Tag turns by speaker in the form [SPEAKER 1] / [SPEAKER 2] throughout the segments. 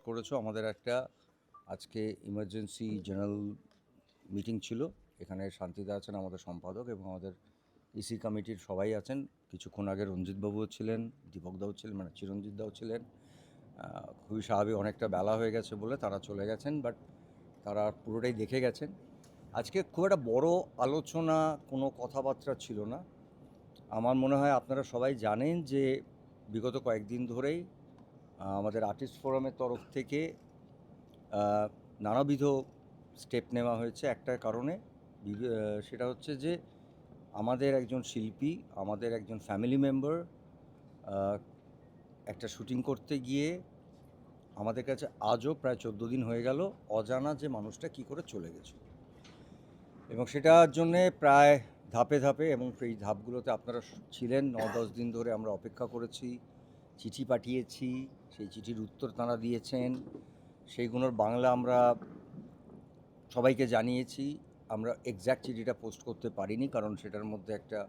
[SPEAKER 1] করেছো। আমাদের একটা আজকে ইমার্জেন্সি জেনারেল মিটিং ছিল। এখানে শান্তিদা আছেন আমাদের সম্পাদক এবং আমাদের ইসি কমিটির সবাই আছেন। কিছুক্ষণ আগে রঞ্জিতবাবুও ছিলেন, দীপকদাও ছিলেন, মানে চিরঞ্জিতদাও ছিলেন। খুবই স্বাভাবিক, অনেকটা বেলা হয়ে গেছে বলে তারা চলে গেছেন, বাট তারা পুরোটাই দেখে গেছেন। আজকে খুব একটা বড় আলোচনা, কোনো কথাবার্তা ছিল না। আমার মনে হয় আপনারা সবাই জানেন যে বিগত কয়েকদিন ধরেই আমাদের আর্টিস্ট ফোরামের তরফ থেকে নানাবিধ স্টেপ নেওয়া হয়েছে একটা কারণে। সেটা হচ্ছে যে আমাদের একজন শিল্পী, আমাদের একজন ফ্যামিলি মেম্বার একটা শুটিং করতে গিয়ে আমাদের কাছে আজও প্রায় 14 দিন হয়ে গেল অজানা যে মানুষটা কি করে চলে গেছে, এবং সেটার জন্যে প্রায় ধাপে ধাপে, এবং সেই ধাপগুলোতে আপনারা ছিলেন। 9-10 দিন ধরে আমরা অপেক্ষা করেছি, চিঠি পাঠিয়েছি, সেই চিঠির উত্তর তাঁরা দিয়েছেন, সেইগুলোর বাংলা আমরা সবাইকে জানিয়েছি। আমরা এক্স্যাক্ট চিঠিটা পোস্ট করতে পারিনি, কারণ সেটার মধ্যে একটা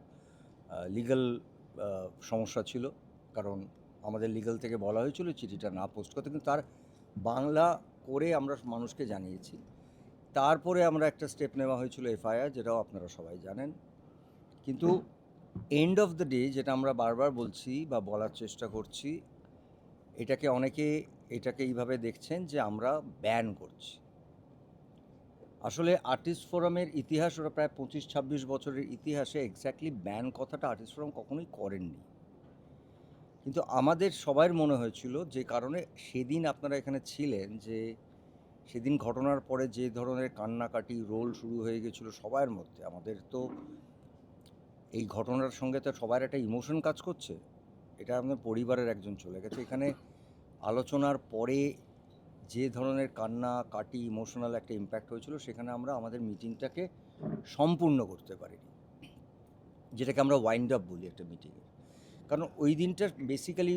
[SPEAKER 1] লিগ্যাল সমস্যা ছিল। কারণ আমাদের লিগ্যাল থেকে বলা হয়েছিল চিঠিটা না পোস্ট করতে, কিন্তু তার বাংলা করে আমরা মানুষকে জানিয়েছি। তারপরে আমরা একটা স্টেপ নেওয়া হয়েছিল এফআইআর, যেটাও আপনারা সবাই জানেন। কিন্তু এন্ড অফ দ্য ডে, যেটা আমরা বারবার বলছি বা বলার চেষ্টা করছি, এটাকে এইভাবে দেখছেন যে আমরা ব্যান করছি। আসলে আর্টিস্ট ফোরামের ইতিহাস, ওরা প্রায় 25-26 বছরের ইতিহাসে এক্স্যাক্টলি ব্যান কথাটা আর্টিস্ট ফোরাম কখনোই করেননি। কিন্তু আমাদের সবার মনে হয়েছিল, যে কারণে সেদিন আপনারা এখানে ছিলেন, যে সেদিন ঘটনার পরে যে ধরনের কান্নাকাটি রোল শুরু হয়ে গেছিলো সবার মধ্যে, আমাদের তো এই ঘটনার সঙ্গে তো সবার একটা ইমোশন কাজ করছে। এটা আমাদের পরিবারের একজন চলে গেছে, এখানে আলোচনার পরে যে ধরনের কান্নাকাটি ইমোশনাল একটা ইম্প্যাক্ট হয়েছিল, সেখানে আমরা আমাদের মিটিংটাকে সম্পূর্ণ করতে পারিনি, যেটাকে আমরা ওয়াইন্ড আপ বলি একটা মিটিংয়ে। কারণ ওই দিনটা বেসিক্যালি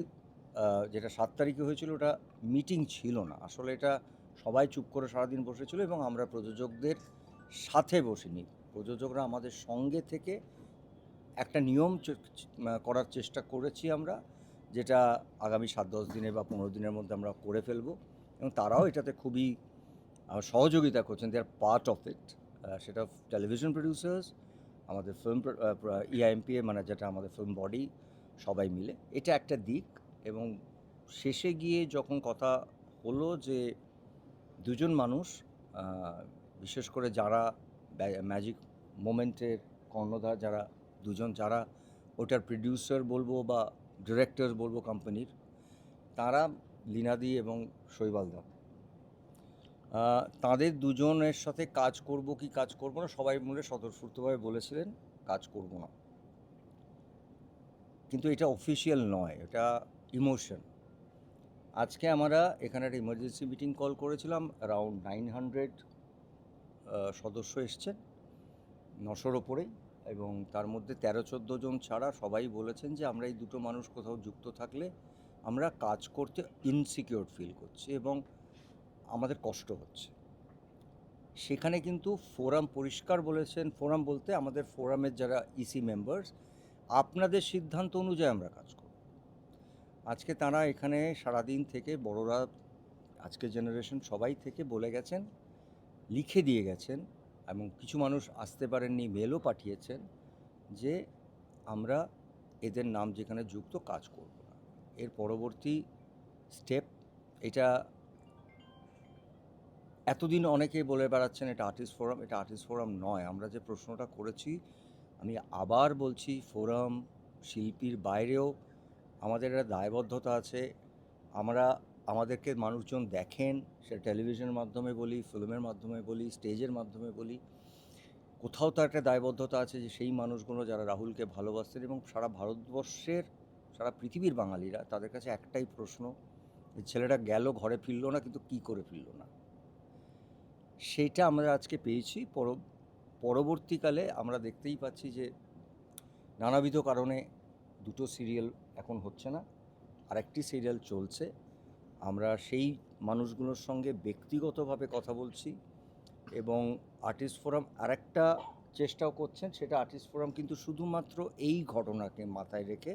[SPEAKER 1] যেটা 7 তারিখে হয়েছিল, ওটা মিটিং ছিল না। আসলে এটা সবাই চুপ করে সারাদিন বসেছিল, এবং আমরা প্রযোজকদের সাথে বসিনি। প্রযোজকরা আমাদের সঙ্গে থেকে একটা নিয়ম করার চেষ্টা করেছি আমরা, যেটা আগামী 7-10 দিনে বা 15 দিনের মধ্যে আমরা করে ফেলব, এবং তারাও এটাতে খুবই সহযোগিতা করছেন। দে আর পার্ট অফ ইট। সেটা টেলিভিশন প্রডিউসার্স, আমাদের ফিল্ম ইআইএমপিএ, মানে যেটা আমাদের ফিল্ম বডি, সবাই মিলে। এটা একটা দিক। এবং শেষে গিয়ে যখন কথা হলো যে দুজন মানুষ, বিশেষ করে যারা ম্যাজিক মোমেন্টের কর্ণধার, যারা দুজন, যারা ওটার প্রডিউসার বলবো বা ডিরেক্টর বলবো কোম্পানির, তারা লীনাদি এবং শৈবালদা, তাদের দুজনের সাথে কাজ করব কি কাজ করব না, সবাই মিলে স্বতঃস্ফূর্তভাবে বলেছিলেন কাজ করব না। কিন্তু এটা অফিসিয়াল নয়, এটা ইমোশন। আজকে আমরা এখানে একটা ইমার্জেন্সি মিটিং কল করেছিলাম, অ্যারাউন্ড 900 সদস্য এসছেন, 900-র ওপরেই, এবং তার মধ্যে 13-14 জন ছাড়া সবাই বলেছেন যে আমরা এই দুটো মানুষ কোথাও যুক্ত থাকলে আমরা কাজ করতে ইনসিকিউর ফিল করছি এবং আমাদের কষ্ট হচ্ছে। সেখানে কিন্তু ফোরাম পরিষ্কার বলেছেন, ফোরাম বলতে আমাদের ফোরামের যারা ইসি মেম্বার্স, আপনাদের সিদ্ধান্ত অনুযায়ী আমরা কাজ করব। আজকে তারা এখানে সারাদিন থেকে, বড়রা, আজকের জেনারেশন সবাই থেকে বলে গেছেন, লিখে দিয়ে গেছেন, এবং কিছু মানুষ আসতে পারেননি, মেলও পাঠিয়েছেন, যে আমরা এদের নাম যেখানে যুক্ত কাজ করব না। এর পরবর্তী স্টেপ, এটা এতদিন অনেকেই বলে বেড়াচ্ছেন এটা আর্টিস্ট ফোরাম, এটা আর্টিস্ট ফোরাম নয়। আমরা যে প্রশ্নটা করেছি, আমি আবার বলছি, ফোরাম শিল্পীর বাইরেও আমাদের একটা দায়বদ্ধতা আছে। আমাদেরকে মানুষজন দেখেন, সেটা টেলিভিশনের মাধ্যমে বলি, ফিল্মের মাধ্যমে বলি, স্টেজের মাধ্যমে বলি, কোথাও তো একটা দায়বদ্ধতা আছে যে সেই মানুষগুলো যারা রাহুলকে ভালোবাসতেন, এবং সারা ভারতবর্ষের, সারা পৃথিবীর বাঙালিরা, তাদের কাছে একটাই প্রশ্ন, ছেলেটা গেল, ঘরে ফিরল না, কিন্তু কী করে ফিরল না, সেইটা আমরা আজকে পেয়েছি। পরবর্তীকালে আমরা দেখতেই পাচ্ছি যে নানাবিধ কারণে দুটো সিরিয়াল এখন হচ্ছে না, আরেকটি সিরিয়াল চলছে। আমরা সেই মানুষগুলোর সঙ্গে ব্যক্তিগতভাবে কথা বলছি, এবং আর্টিস্ট ফোরাম আরেকটা চেষ্টাও করছেন। সেটা আর্টিস্ট ফোরাম কিন্তু শুধুমাত্র এই ঘটনাকে মাথায় রেখে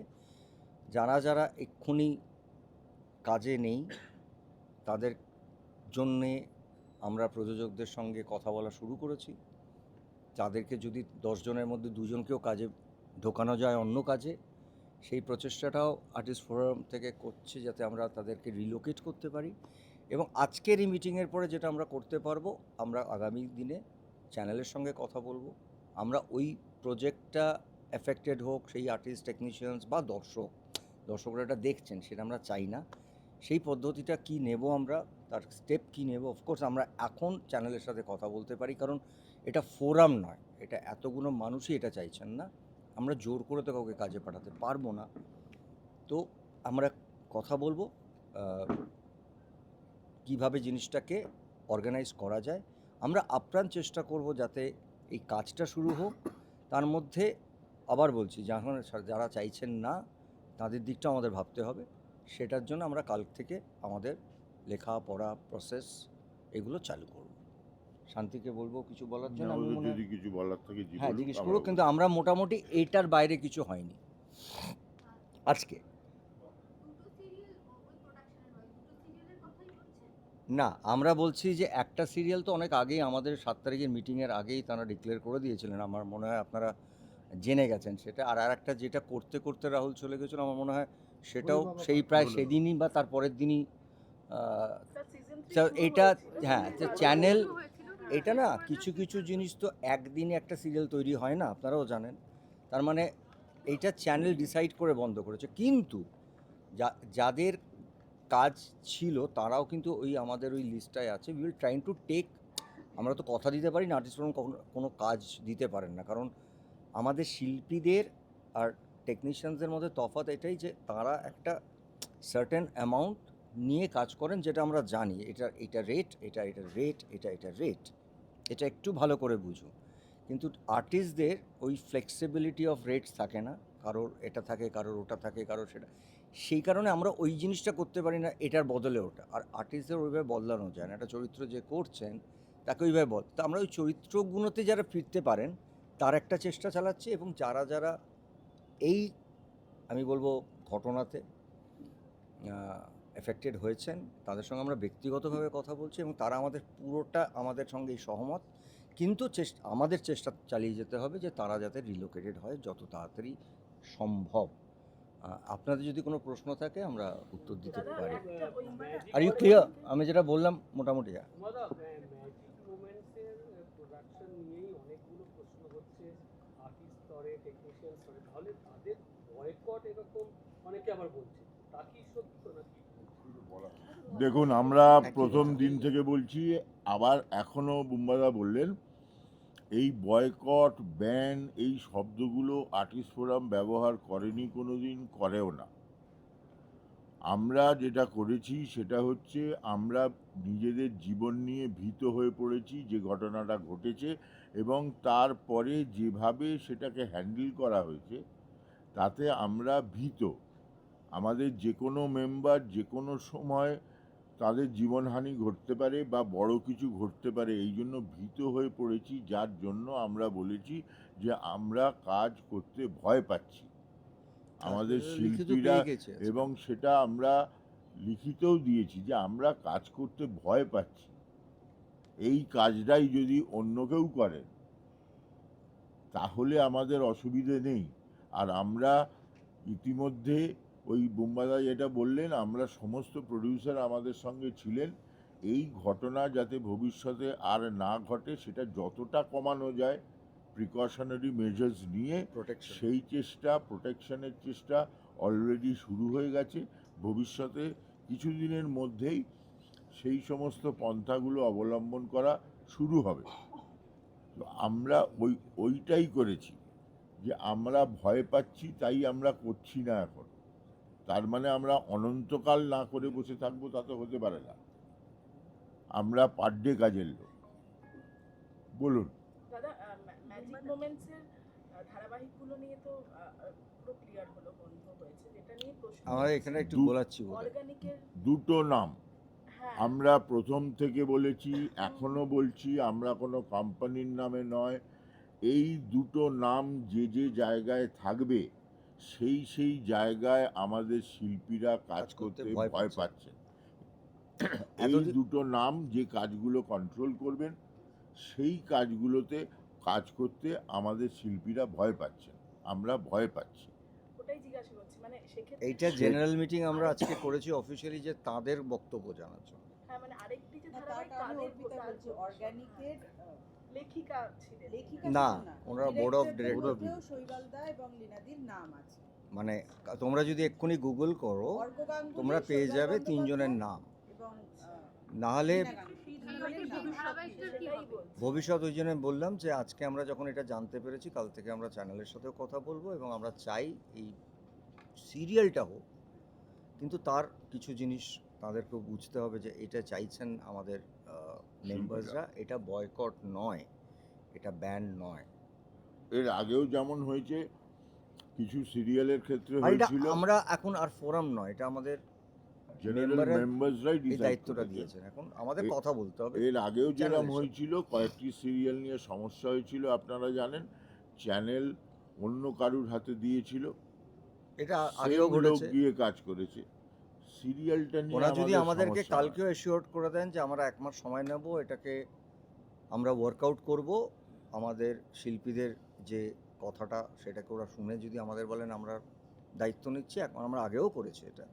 [SPEAKER 1] যারা যারা এক্ষুনি কাজে নেই, তাদের জন্যে আমরা প্রযোজকদের সঙ্গে কথা বলা শুরু করেছি। তাদেরকে যদি 10 জনের মধ্যে 2 জনকেও কাজে ঢোকানো যায় অন্য কাজে, সেই প্রচেষ্টাটাও আর্টিস্ট ফোরাম থেকে করছে যাতে আমরা তাদেরকে রিলোকেট করতে পারি। এবং আজকের এই মিটিংয়ের পরে যেটা আমরা করতে পারবো, আমরা আগামী দিনে চ্যানেলের সঙ্গে কথা বলবো। আমরা ওই প্রজেক্টটা এফেক্টেড হোক সেই আর্টিস্ট, টেকনিশিয়ানস বা দর্শকরা এটা দেখছেন সেটা আমরা চাই না। সেই পদ্ধতিটা কি নেব আমরা, তার স্টেপ কি নেব, অফকোর্স আমরা এখন চ্যানেলের সাথে কথা বলতে পারি, কারণ এটা ফোরাম নয়, এটা এতগুলো মানুষই এটা চাইছেন না। আমরা জোর করে তো কাউকে কাজে পাঠাতে পারবো না। তো আমরা কথা বলবো কিভাবে জিনিসটাকে অর্গানাইজ করা যায়। আমরা আপ্রাণ চেষ্টা করব যাতে এই কাজটা শুরু হোক। তার মধ্যে আবার বলছি, যখন যারা চাইছেন না তাদের দিকটা আমাদের ভাবতে হবে। সেটার জন্য আমরা কাল থেকে আমাদের লেখাপড়া প্রসেস এগুলো চালু করব। শান্তিকে বলবো কিছু বলার জন্য। আমি মনে
[SPEAKER 2] যদি কিছু বলার থাকে
[SPEAKER 1] হ্যাঁ জিজ্ঞেস করুক, কিন্তু আমরা মোটামুটি এইটার বাইরে কিছু হয়নি আজকে। না, আমরা বলছি যে একটা সিরিয়াল তো অনেক আগেই, আমাদের 7 তারিখের মিটিংয়ের আগেই তারা ডিক্লেয়ার করে দিয়েছিলেন, আমার মনে হয় আপনারা জেনে গেছেন সেটা। আর একটা যেটা করতে করতে রাহুল চলে গেছিলো, আমার মনে হয় সেটাও সেই প্রায় সেদিনই বা তার পরের দিনই এটা। হ্যাঁ, চ্যানেল এটা না, কিছু কিছু জিনিস তো একদিনে একটা সিরিয়াল তৈরি হয় না, আপনারাও জানেন। তার মানে এইটা চ্যানেল ডিসাইড করে বন্ধ করেছে, কিন্তু যাদের কাজ ছিল তারাও কিন্তু ওই আমাদের ওই লিস্টটায় আছে। Will trying to take. আমরা তো কথা দিতে পারি না, আর্টিস্ট ফোরাম কোনো কাজ দিতে পারেন না, কারণ আমাদের শিল্পীদের আর টেকনিশিয়ানসদের মধ্যে তফাৎ এটাই যে তারা একটা সার্টেন অ্যামাউন্ট নিয়ে কাজ করেন, যেটা আমরা জানি এটা রেট, এটা রেট, এটা রেট। এটা একটু ভালো করে বুঝুন। কিন্তু আর্টিস্টদের ওই ফ্লেক্সিবিলিটি অফ রেটস থাকে না, কারোর এটা থাকে, কারোর ওটা থাকে, কারোর সেটা। সেই কারণে আমরা ওই জিনিসটা করতে পারি না, এটার বদলে ওটা। আর আর্টিস্টদের ওইভাবে বদলানো যায় না, একটা চরিত্র যে করছেন তাকে ওইভাবে তো আমরা ওই চরিত্রগুলোতে যারা ফিরতে পারেন তার একটা চেষ্টা চালাচ্ছি। এবং যারা এই আমি বলবো ঘটনাতে এফেক্টেড হয়েছেন তাদের সঙ্গে আমরা ব্যক্তিগতভাবে কথা বলছি, এবং তারা পুরোটা আমাদের সঙ্গে সহমত। কিন্তু আমাদের চেষ্টা চালিয়ে যেতে হবে যে তারা যাতে রিলোকেটেড হয় যত তাড়াতাড়ি সম্ভব। আপনাদের যদি কোনো প্রশ্ন থাকে আমরা উত্তর দিতে পারি। Are you clear? আমি যেটা বললাম মোটামুটি।
[SPEAKER 2] দেখুন, আমরা প্রথম দিন থেকে বলছি, আবার এখনো বুম্বাদা বললেন, এই বয়কট, ব্যান, এই শব্দগুলো আর্টিস্ট ফোরাম ব্যবহার করেনি, কোনোদিন করেও না। আমরা যেটা করেছি সেটা হচ্ছে আমরা নিজেদের জীবন নিয়ে ভীত হয়ে পড়েছি যে ঘটনাটা ঘটেছে, এবং তারপরে যেভাবে সেটাকে হ্যান্ডেল করা হয়েছে তাতে আমরা ভীত। আমাদের যে কোনো মেম্বার যে কোনো সময় তাদের জীবনহানি ঘটতে পারে বা বড় কিছু ঘটতে পারে, এই জন্য ভীত হয়ে পড়েছি, যার জন্য আমরা বলেছি যে আমরা কাজ করতে ভয় পাচ্ছি আমাদের শিল্পীরা, এবং সেটা আমরা লিখিতও দিয়েছি যে আমরা কাজ করতে ভয় পাচ্ছি। এই কাজটাই যদি অন্য কেউ করেন তাহলে আমাদের অসুবিধে নেই। আর আমরা ইতিমধ্যে ওই বুম্বাদা যেটা বললেন, আমরা সমস্ত প্রডিউসার আমাদের সঙ্গে ছিলেন। এই ঘটনা যাতে ভবিষ্যতে আর না ঘটে সেটা যতটা কমানো যায় প্রিকশনারি মেজার্স নিয়ে সেই চেষ্টা, প্রোটেকশনের চেষ্টা অলরেডি শুরু হয়ে গেছে। ভবিষ্যতে কিছুদিনের মধ্যেই সেই সমস্ত পন্থাগুলো অবলম্বন করা শুরু হবে। তো আমরা ওইটাই করেছি যে আমরা ভয় পাচ্ছি তাই আমরা করছি না এখন। তার মানে আমরা অনন্তকাল না করে বসে থাকবো তা তো হতে পারে না। আমরা পার ডে কাজের লোক। বলুন
[SPEAKER 3] দাদা, ম্যাজিক মোমেন্টসের ধারাবাহিকগুলো নিয়ে তো পুরো ক্লিয়ার হলো, বন্ধ হয়েছে, যেটা নিয়ে প্রশ্ন
[SPEAKER 1] আমরা এখানে একটু বলাচ্ছি
[SPEAKER 3] অর্গানিকের
[SPEAKER 2] দুটো নাম আমরা প্রথম থেকে বলেছি, এখনো বলছি, আমরা কোনো কোম্পানির নামে নয়। এই দুটো নাম যে যে জায়গায় থাকবে সেই জায়গায় আমাদের শিল্পীরা কাজ করতে ভয় পাচ্ছেন। এই
[SPEAKER 1] এতদিন-
[SPEAKER 2] দুটো নাম যে কাজগুলো কন্ট্রোল করবেন, সেই কাজগুলোতে কাজ করতে আমাদের শিল্পীরা ভয় পাচ্ছেন, আমরা ভয় পাচ্ছি।
[SPEAKER 3] ওটাই জিজ্ঞাসা করছি, মানে সেক্ষেত্রে
[SPEAKER 1] এইটা জেনারেল মিটিং আমরা আজকে করেছি অফিসিয়ালি, যে তাদের বক্তব্য জানার জন্য।
[SPEAKER 3] হ্যাঁ, মানে আরেকটি যে
[SPEAKER 4] না,
[SPEAKER 3] ধারাবাহিক
[SPEAKER 4] তার কারণে
[SPEAKER 3] তাদের
[SPEAKER 4] অর্পিতা
[SPEAKER 3] তার
[SPEAKER 4] বলছে অর্গানিকের
[SPEAKER 3] লেখিকা ছিলেন।
[SPEAKER 4] লেখিকা
[SPEAKER 1] না,
[SPEAKER 4] শুধু
[SPEAKER 1] ওনারা board of
[SPEAKER 4] ডিরেক্টরদের
[SPEAKER 1] director-
[SPEAKER 4] মধ্যেও শৈবালদা এবং লীনাদির নাম আছে।
[SPEAKER 1] মানে তোমরা যদি এক্ষুনি গুগল করো
[SPEAKER 4] অর্ক গাঙ্গুলি,
[SPEAKER 1] তোমরা পেয়ে
[SPEAKER 4] শৈবাল
[SPEAKER 1] যাবে
[SPEAKER 4] বন্দ্যোপাধ্যায়
[SPEAKER 1] তিনজনের নাম,
[SPEAKER 4] এবং
[SPEAKER 1] না হলে
[SPEAKER 4] রীনা গাঙ্গুলি। তিনজনের নাম।
[SPEAKER 3] সেটাই বলছি।
[SPEAKER 1] ভবিষ্যৎ। ওই জন্য বললাম যে আজকে আমরা যখন এটা জানতে পেরেছি, কাল থেকে আমরা চ্যানেলের সাথেও কথা বলবো এবং আমরা চাই এই সিরিয়ালটা হোক, কিন্তু তার কিছু জিনিস তাদেরকেও বুঝতে হবে যে এটা চাইছেন আমাদের মেম্বার্সরা, এটা বয়কট নয়, এটা ব্যান নয়।
[SPEAKER 2] এর আগেও যেমন হয়েছে, কিছু সিরিয়ালের ক্ষেত্রে
[SPEAKER 1] আর এটা
[SPEAKER 2] হয়েছিল,
[SPEAKER 1] আমরা এখন আর ফোরাম নয়, এটা আমাদের
[SPEAKER 2] জেনারেল
[SPEAKER 1] মেম্বাররা
[SPEAKER 2] মেম্বার্সরাই
[SPEAKER 1] এই
[SPEAKER 2] ডিসাইড
[SPEAKER 1] দায়িত্বটা দিয়েছেন, এখন আমাদের কথা বলতে হবে।
[SPEAKER 2] এর আগেও যেরকম
[SPEAKER 1] চ্যানেলের
[SPEAKER 2] হয়েছিল, কয়েকটি সিরিয়াল নিয়ে সমস্যা হয়েছিল, আপনারা জানেন, চ্যানেল অন্য কারুর হাতে দিয়েছিল,
[SPEAKER 1] এটা
[SPEAKER 2] same
[SPEAKER 1] আগেও
[SPEAKER 2] লোক
[SPEAKER 1] ঘটেছে।
[SPEAKER 2] গিয়ে কাজ করেছে। সিরিয়ালটা নিয়ে
[SPEAKER 1] ওরা যদি
[SPEAKER 2] আমাদের
[SPEAKER 1] আমাদেরকে
[SPEAKER 2] সমস্যা
[SPEAKER 1] কালকেও এশিওর করে দেন যে আমরা 1 মাস সময় নেব, এটাকে আমরা ওয়ার্কআউট করব, আমাদের শিল্পীদের যে কথাটা সেটাকে ওরা শুনে যদি আমাদের বলেন আমরা দায়িত্ব নিচ্ছি, এখন আমরা আগেও করেছি এটা,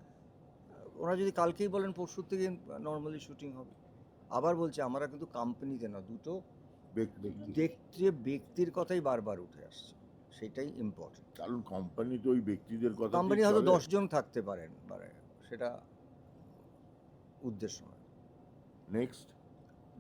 [SPEAKER 1] ওরা যদি কালকেই বলেন পরশুর থেকে নর্মালি শুটিং হবে। আবার বলছি, আমরা কিন্তু কোম্পানিতে না, দুটো
[SPEAKER 2] ব্যক্তি,
[SPEAKER 1] ব্যক্তির কথাই বারবার উঠে আসছে, সেটাই ইম্পর্টেন্ট।
[SPEAKER 2] কারণ কোম্পানি তো ওই ব্যক্তিদের কথা
[SPEAKER 1] কোম্পানি হয়তো 10 জন থাকতে পারেন, সেটা উদ্দেশ্য নয়।
[SPEAKER 2] নেক্সট,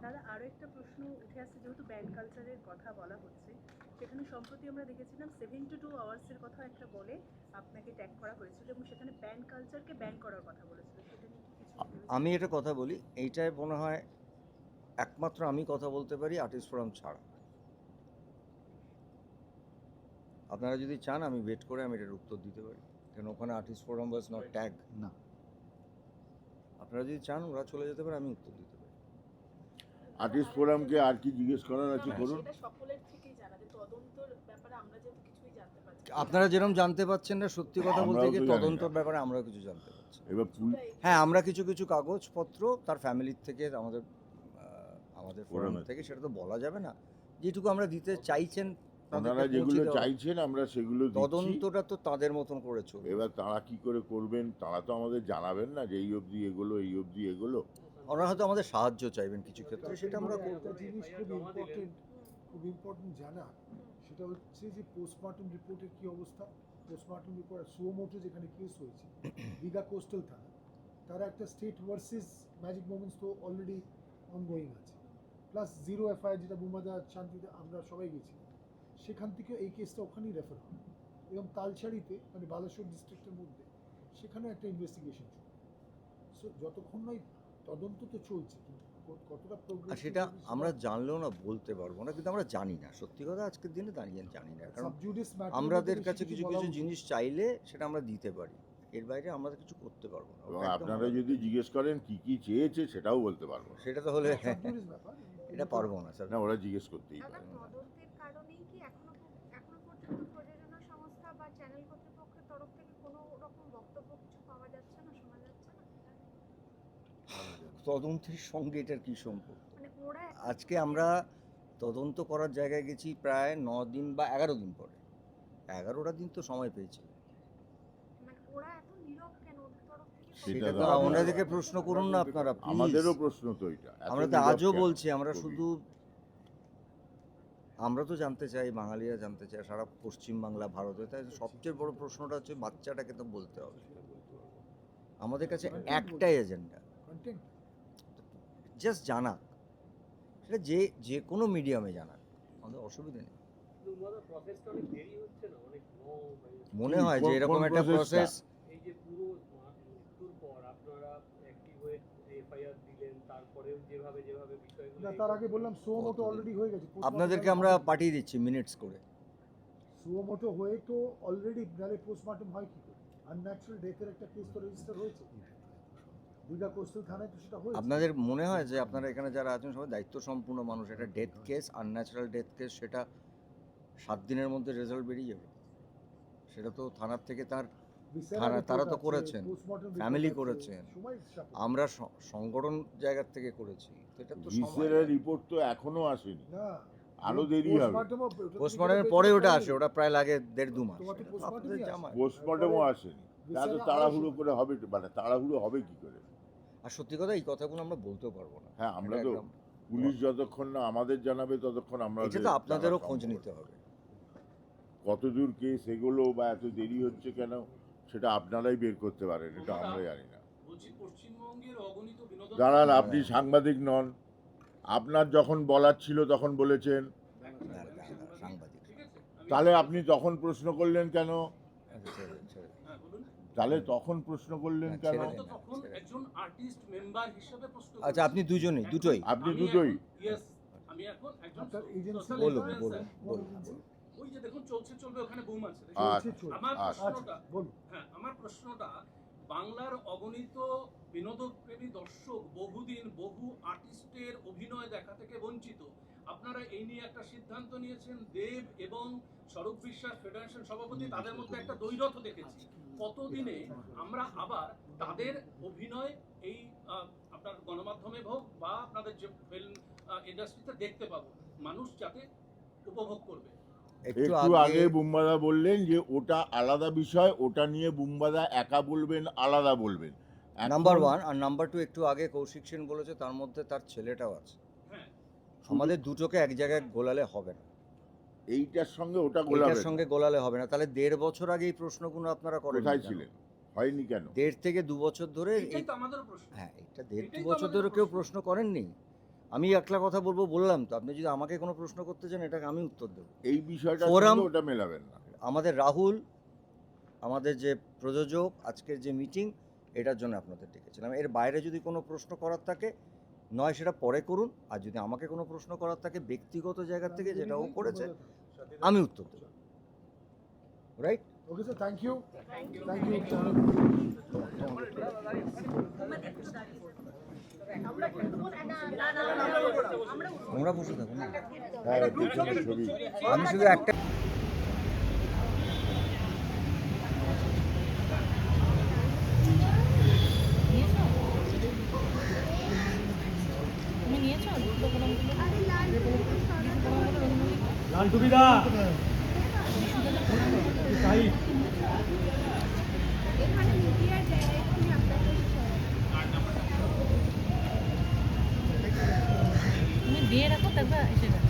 [SPEAKER 5] দাদা, আরও একটা প্রশ্ন উঠে আসছে, যেহেতু ব্যান্ড কালচারের কথা বলা হচ্ছে, সেখানে সম্প্রতি আমরা দেখেছিলাম 72 আওয়ার্সের কথা একটা বলে আপনাকে ট্যাগ করা হয়েছিল এবং সেখানে ব্যান্ড কালচারকে ব্যান করার কথা বলেছিল, সেটা নিয়ে কি কিছু ভেবেছেন?
[SPEAKER 1] আমি এটা কথা বলি, এইটাই মনে হয় একমাত্র আমি কথা বলতে পারি আর্টিস্ট ফোরাম ছাড়া। আপনারা যদি চান আমি ওয়েট করে আমি এটার উত্তর দিতে পারি, কারণ ওখানে artist forum was not tag.
[SPEAKER 6] না।
[SPEAKER 1] আপনারা যদি চান ওরা চলে যেতে পারে, আমি উত্তর দিতে পারি।
[SPEAKER 2] আর্টিস্ট ফোরামকে আর কি জিজ্ঞেস করার আছে
[SPEAKER 3] না,
[SPEAKER 2] করুন।
[SPEAKER 3] সেটা সকলের থেকেই জানা, যে তদন্তর ব্যাপারে আমরা যেহেতু কিছুই জানতে পারছি না।
[SPEAKER 1] আপনারা যেরকম জানতে পাচ্ছেন না, সত্যি কথা বলতে
[SPEAKER 2] আমরাও তো
[SPEAKER 1] গিয়ে
[SPEAKER 2] জানি না।
[SPEAKER 1] তদন্তর ব্যাপারে আমরাও কিছু জানতে পারছি না।
[SPEAKER 2] এবার
[SPEAKER 1] হ্যাঁ, আমরা কিছু কিছু কাগজপত্র তার ফ্যামিলির থেকে, আমাদের ফোরাম
[SPEAKER 2] ফোরামের
[SPEAKER 1] থেকে, সেটা তো বলা যাবে না, যেটুকু আমরা দিতে চাইছেন তাদেরকে
[SPEAKER 2] ওনারা যেগুলো
[SPEAKER 1] পৌঁছে দেওয়া।
[SPEAKER 2] চাইছেন আমরা সেগুলো দিচ্ছি।
[SPEAKER 1] তদন্তটা তো তাদের মতন করে চলবে।
[SPEAKER 2] এবার তারা কি করে করবেন, তারা তো আমাদের জানাবেন না যে এই অবধি এগুলো, এই অবধি এগুলো।
[SPEAKER 1] ওরা হয়তো আমাদের সাহায্য চাইবেন কিছু ক্ষেত্রে, সেটা আমরা করবো।
[SPEAKER 6] একটা জিনিস খুব ইম্পর্টেন্ট জানা, সেটা হচ্ছে যে পোস্টমর্টম রিপোর্টের কি অবস্থা। পোস্টমর্টম রিপোর্ট সুমোটো যেখানে কেস হয়েছে, দীঘা কোস্টাল থানা, তারা একটা স্টেট ভার্সেস ম্যাজিক মোমেন্টস তো অলরেডি অনগোয়িং আছে, প্লাস 0 এফআইআর যেটা বুমাদা শান্তিতে আমরা সবাই গেছি, সেখান থেকে এই কেসটা ওখানেই রেফার হয়। এবং তালসারিতে মানে বালাসোর ডিস্ট্রিক্টের মধ্যে সেখানেও একটা ইনভেস্টিগেশন চলছে। সো যতক্ষণ নয় তদন্ত তো চলছে, কিন্তু কতটা
[SPEAKER 1] আর
[SPEAKER 6] প্রোগ্রেস
[SPEAKER 1] সেটা আমরা জানলেও না বলতে পারবো না, কিন্তু আমরা জানি না, সত্যি কথা আজকের দিনে দাঁড়িয়ে জানি না, কারণ আমাদের কাছে কিছু কিছু জিনিস চাইলে সেটা আমরা দিতে পারি, এর বাইরে আমরা কিছু করতে পারবো না।
[SPEAKER 2] এবং
[SPEAKER 1] ওটা একদম
[SPEAKER 2] আপনারা
[SPEAKER 1] আমাদের-
[SPEAKER 2] যদি জিজ্ঞেস করেন কি কি চেয়েছে সেটাও বলতে পারবো না।
[SPEAKER 1] সেটা তো হলে
[SPEAKER 6] ব্যাপার
[SPEAKER 1] এটা পারবো না স্যার।
[SPEAKER 2] না, ওরা জিজ্ঞেস করতেই
[SPEAKER 7] দাদা,
[SPEAKER 2] পারে।
[SPEAKER 7] তদন্তের কারণেই কি এখনো পর্যন্ত প্রযোজনা সংস্থা বা চ্যানেল কর্তৃপক্ষের তরফ থেকে কোনো রকম বক্তব্য কিছু পাওয়া যাচ্ছে না, শোনা যাচ্ছে না?
[SPEAKER 1] তদন্তের সঙ্গে এটার কি সম্পর্ক?
[SPEAKER 7] মানে ওরা
[SPEAKER 1] আজকে আমরা তদন্ত করার জায়গায় গেছি প্রায় 9 দিন বা 11 দিন পরে, 11টা দিন তো সময় পেয়েছি।
[SPEAKER 7] মানে ওরা এত নীরব কেন? ওদের তরফ থেকে
[SPEAKER 2] সেটা
[SPEAKER 1] সেটা
[SPEAKER 2] তো
[SPEAKER 1] তো
[SPEAKER 2] আমরা-
[SPEAKER 1] ওনাদেরকে প্রশ্ন করুন না আপনারা, please।
[SPEAKER 2] আমাদেরও প্রশ্ন তো এটা। এত
[SPEAKER 1] আমরা তো
[SPEAKER 2] নীরব
[SPEAKER 1] আজও
[SPEAKER 2] কেন?
[SPEAKER 1] বলছি, আমরা
[SPEAKER 2] কবি।
[SPEAKER 1] শুধু আমরা তো জানতে চাই, বাঙালিরা জানতে চায়, সারা পশ্চিমবাংলা ভারতে, তাই সবচেয়ে বড় প্রশ্নটা হচ্ছে বাচ্চাটাকে তো বলতে হবে। আমাদের কাছে একটাই এজেন্ডা,
[SPEAKER 6] কন্টেন্ট
[SPEAKER 1] জাস্ট জানা, সেটা যে কোনো মিডিয়ামে জানা, আমাদের অসুবিধা নেই।
[SPEAKER 8] প্রসেসটা অনেক দেরি হচ্ছে না, অনেক
[SPEAKER 1] মনে
[SPEAKER 2] কি,
[SPEAKER 1] হয় যে
[SPEAKER 2] কোন-
[SPEAKER 1] এরকম
[SPEAKER 2] কোন
[SPEAKER 1] একটা
[SPEAKER 2] process-টা?
[SPEAKER 1] প্রসেস,
[SPEAKER 8] এই যে পুরো মৃত্যুর পর আপনারা অ্যাক্টিভ হয়ে এফআইআর দিলেন, তারপরেও যেভাবে যেভাবে বিষয়গুলো
[SPEAKER 6] না, তার আগে বললাম সুমোটো অলরেডি হয়ে গেছে।
[SPEAKER 1] আপনাদেরকে আমরা পাঠিয়ে দিচ্ছি মিনিটস করে।
[SPEAKER 6] সুমোটো হয়ে তো অলরেডি, নাহলে পোস্টমর্টম হয় কি করে? আনন্যাচারাল ডেথের একটা কেস তো রেজিস্টার হয়েছে দীঘা কোস্টাল থানায়, তো সেটা হয়েছে।
[SPEAKER 1] আপনাদের মনে হয় যে আপনারা এখানে যারা আছেন সবাই দায়িত্ব সম্পূর্ণ মানুষ, এটা death case, unnatural death case, সেটা 7 দিনের মধ্যে রেজাল্ট বেরিয়ে যাবে, সেটা তো থানার থেকে তার তারা তো করেছেন, family করেছেন।
[SPEAKER 6] সময় সাপেক্ষ।
[SPEAKER 1] আমরা সংগঠন জায়গার থেকে করেছি, তো এটা তো
[SPEAKER 2] ভিসেরার রিপোর্ট তো এখনো আসেনি,
[SPEAKER 6] না
[SPEAKER 2] আরো দেরি হবে।
[SPEAKER 1] পোস্টমর্টমের পরে ওটা আসে, ওটা প্রায় লাগে 1.5-2 মাস।
[SPEAKER 6] তোমার তো
[SPEAKER 1] এটা তো
[SPEAKER 6] postmortem-ই
[SPEAKER 1] আপনাদের
[SPEAKER 6] আসে।
[SPEAKER 1] জামাই।
[SPEAKER 2] পোস্টমর্টমও আসেনি, তা তো তাড়াহুড়ো করে হবে, মানে তাড়াহুড়ো হবে কি করে?
[SPEAKER 1] আর সত্যি কথা এই কথাগুলো আমরা বলতেও পারবো না।
[SPEAKER 2] হ্যাঁ, আমরা
[SPEAKER 1] এটা
[SPEAKER 2] তো
[SPEAKER 1] একদম-
[SPEAKER 2] পুলিশ যতক্ষণ না আমাদের জানাবে ততক্ষণ আমরা
[SPEAKER 1] এটা তো আপনাদেরও খোঁজ নিতে হবে।
[SPEAKER 2] কতদূর কেস এগুলো বা এত দেরি হচ্ছে কেন সেটা আপনারাই বের করতে পারেন, এটা আমরা জানি না।
[SPEAKER 8] বলছি পশ্চিমবঙ্গের অগণিত বিনোদন
[SPEAKER 2] দাঁড়ান, আপনি সাংবাদিক নন, আপনার যখন বলার ছিল তখন বলেছেন,
[SPEAKER 1] সাংবাদিক।
[SPEAKER 8] ঠিক আছে
[SPEAKER 2] তাহলে আপনি তখন প্রশ্ন করলেন কেন?
[SPEAKER 1] আচ্ছা, ছেড়ে দিন, ছেড়ে দিন।
[SPEAKER 8] হ্যাঁ বলুন।
[SPEAKER 2] তাহলে তখন প্রশ্ন করলেন
[SPEAKER 1] হ্যাঁ,
[SPEAKER 2] কেন?
[SPEAKER 1] ছেড়ে
[SPEAKER 8] তো
[SPEAKER 1] দিন।
[SPEAKER 8] তখন একজন আর্টিস্ট মেম্বার হিসেবে প্রশ্ন
[SPEAKER 1] আচ্ছা, আপনি দুজনেই, দুটোই।
[SPEAKER 2] আপনি দুটোই?
[SPEAKER 8] ইয়েস, আমি এখন একজন
[SPEAKER 6] আপনার agency
[SPEAKER 8] social
[SPEAKER 1] বলুন,
[SPEAKER 8] influencer।
[SPEAKER 1] বলুন, বলুন।
[SPEAKER 8] ওই যে দেখুন চলবে ওখানে বুম আছে
[SPEAKER 2] আচ্ছা,
[SPEAKER 8] আমার
[SPEAKER 2] আচ্ছা।
[SPEAKER 8] প্রশ্নটা
[SPEAKER 6] বলুন।
[SPEAKER 8] হ্যাঁ আমার প্রশ্নটা বাংলার অগণিত বিনোদনপ্রেমী দর্শক বহুদিন বহু আর্টিস্টের অভিনয় দেখা থেকে বঞ্চিত। আপনারা এই নিয়ে একটা সিদ্ধান্ত নিয়েছেন, দেব এবং স্বরূপ বিশ্বাস ফেডারেশন সভাপতি, তাদের মধ্যে একটা দ্বৈরথ দেখেছি। কতদিনে আমরা আবার তাদের অভিনয় এই আপনার গণমাধ্যমে হোক বা আপনাদের যে ফিল্ম ইন্ডাস্ট্রিতে দেখতে পাবো, মানুষ যাতে উপভোগ করবে?
[SPEAKER 2] একটু আগে বুম্বাদা বললেন যে ওটা আলাদা বিষয়, ওটা নিয়ে বুম্বাদা একা বলবেন, আলাদা বলবেন। এখন-
[SPEAKER 1] নাম্বার 1 আর নাম্বার 2, একটু আগে কৌশিক সেন বলেছে তার মধ্যে তার ছেলেটাও আছে।
[SPEAKER 8] হ্যাঁ
[SPEAKER 1] আমাদের দুটোকে এক জায়গায় গোলালে হবে না,
[SPEAKER 2] এইটার সঙ্গে ওটা
[SPEAKER 1] এটার
[SPEAKER 2] গোলাবেন।
[SPEAKER 1] সঙ্গে গোলালে হবে না। তাহলে 1.5 বছর আগে এই প্রশ্নগুলো আপনারা করেন
[SPEAKER 2] কোথায় ছিলেন? হয়নি কেন?
[SPEAKER 1] 1.5 থেকে 2 বছর ধরে
[SPEAKER 8] এটাই তো আমাদের প্রশ্ন।
[SPEAKER 1] হ্যাঁ, এটা
[SPEAKER 8] এটাই
[SPEAKER 1] 1.5
[SPEAKER 8] তো
[SPEAKER 1] বছর
[SPEAKER 8] আমাদের
[SPEAKER 1] ধরে কেউ
[SPEAKER 8] প্রশ্ন।
[SPEAKER 1] প্রশ্ন করেননি। আমি একটা কথা বললাম তো, আপনি যদি আমাকে কোনো প্রশ্ন করতে চান এটাকে আমি উত্তর দেবো।
[SPEAKER 2] এই বিষয়টার
[SPEAKER 1] Forum-
[SPEAKER 2] সঙ্গে ওটা মেলাবেন না।
[SPEAKER 1] আমাদের রাহুল, আমাদের যে প্রযোজক, আজকের যে মিটিং, এটার জন্য আপনাদের ডেকেছিলাম। এর বাইরে যদি কোনো প্রশ্ন করার থাকে নয় সেটা পরে করুন, আর যদি আমাকে কোনো প্রশ্ন করার থাকে ব্যক্তিগত জায়গা থেকে যেটা ও করেছে আমি উত্তর দেবো। Right?
[SPEAKER 6] Okay sir, thank you.
[SPEAKER 3] Thank you.
[SPEAKER 6] Thank you.
[SPEAKER 1] তোমরা বসে থাকো না,
[SPEAKER 2] হ্যাঁ, পেছনে ছবি।
[SPEAKER 1] আমি শুধু একটা
[SPEAKER 7] লাল টুপিদা এখানে মিডিয়ার জায়গায় তুমি আপনাকে
[SPEAKER 9] তুমি দিয়ে রাখো তারপর এসে যাবে।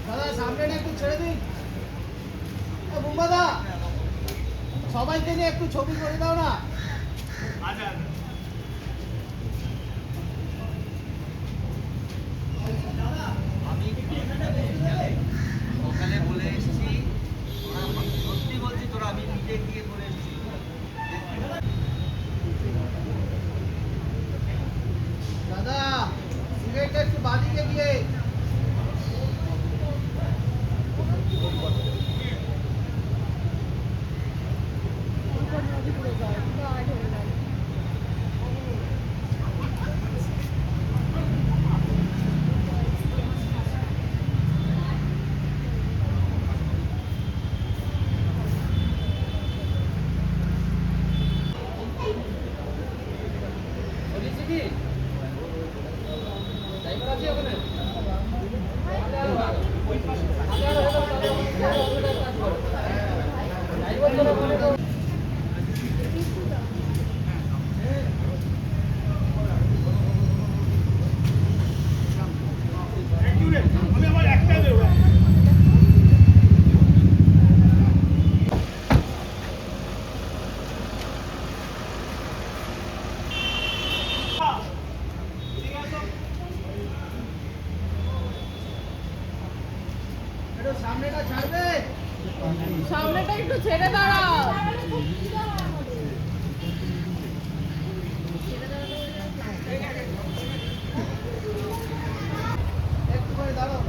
[SPEAKER 10] দাদা সামনেটা একটু ছেড়ে দিন। বুম্বাদা সবাইকে নিয়ে একটু ছবি করে দাও না।
[SPEAKER 1] সকালে বলে এসেছি, সত্যি বলছি, তোরা আমি নিজে গিয়ে বলে এসেছি।
[SPEAKER 10] দাদা সিগারেটটা একটু বাদিকে গিয়ে। একটু সামনেটা ছাড়বে।
[SPEAKER 3] সামনেটা একটু ছেড়ে দাঁড়াও।
[SPEAKER 10] একটু করে দাঁড়াও।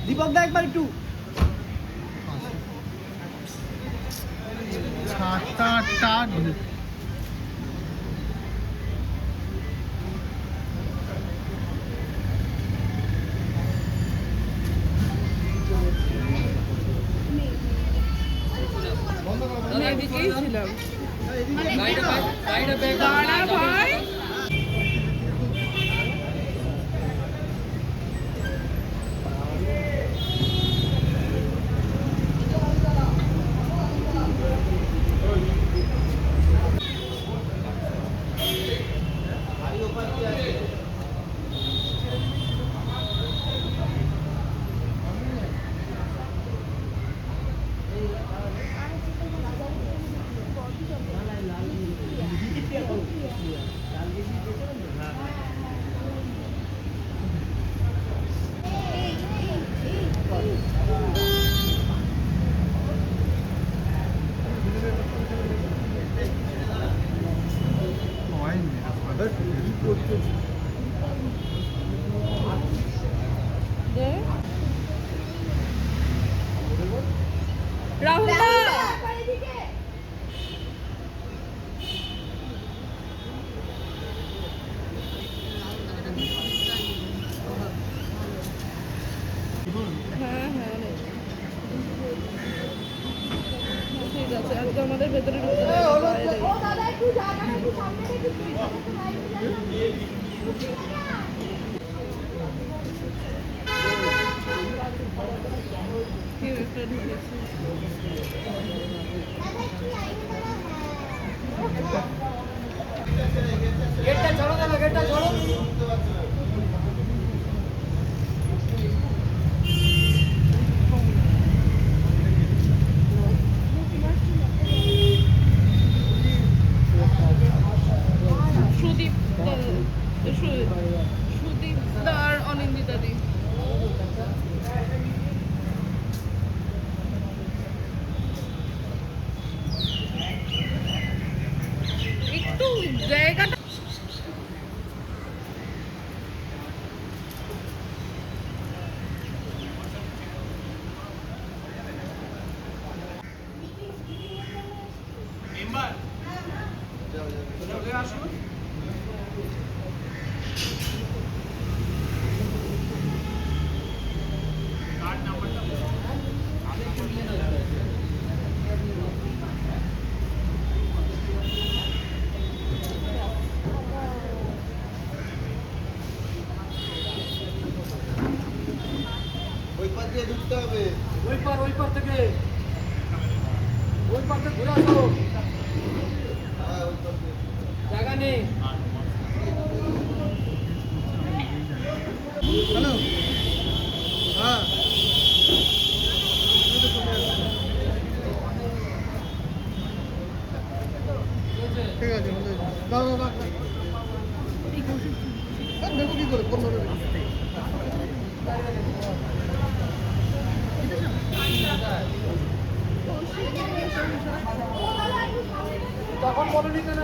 [SPEAKER 10] দীপক দা একবার একটু
[SPEAKER 9] এদিকেই ছিলাম দাঁড়া ভাই রাহুল দা হ্যাঁ হ্যাঁ ঠিক আছে আজকে আমাদের ভেতরে ঢুকতে দেবে না, বাইরে। কেউ একটা ঢুকেছে
[SPEAKER 10] গেটটা চলো দাদা গেটটা চলো
[SPEAKER 9] সুদীপ সুদীপ দা আর অনিন্দিতা দি একটু জায়গাটা
[SPEAKER 10] ওই পার দিয়ে ঢুকতে হবে ওই পার থেকে ঘুরে আসো জায়গা নেই হ্যালো হ্যাঁ ঠিক আছে দাও দেখো কি করে কোন ধরনের তখন বলনি কেন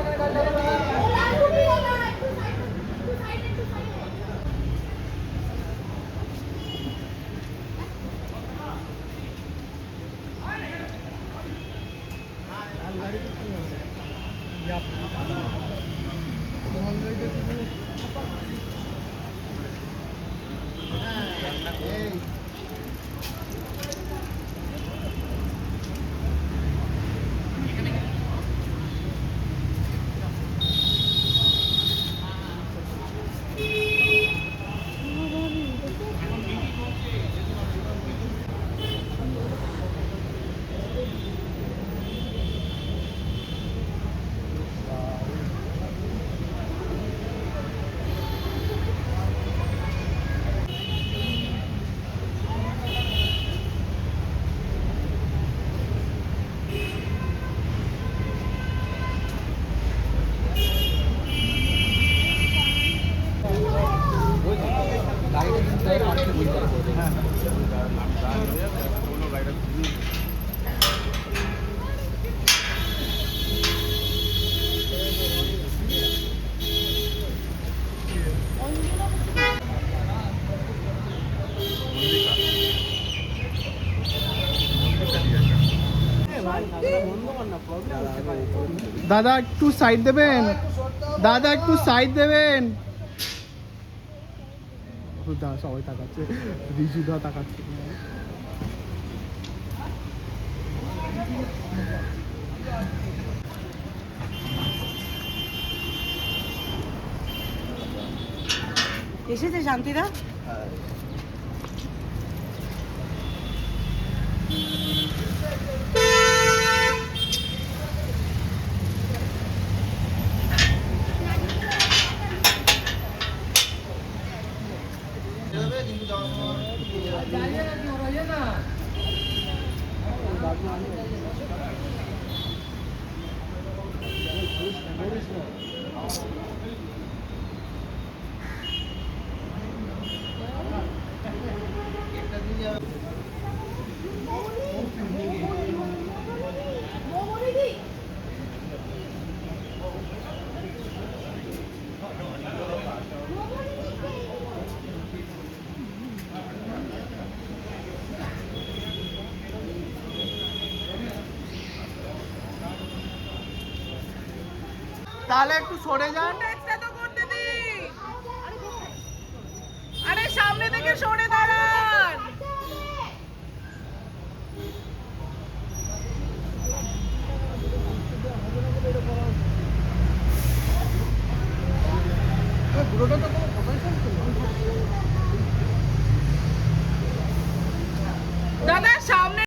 [SPEAKER 10] দাদা একটু সাইড দেবেন, দাদা একটু সাইড দেবেন। সবাই তাকাচ্ছে, রিজুদা তাকাচ্ছে।
[SPEAKER 4] এসেছে শান্তিদা?
[SPEAKER 10] তাহলে একটু সরে যান।
[SPEAKER 5] আরে সামনে থেকে সরে দাঁড়ান।
[SPEAKER 10] পুরোটা তো কোনো প্রফেশন ছিল।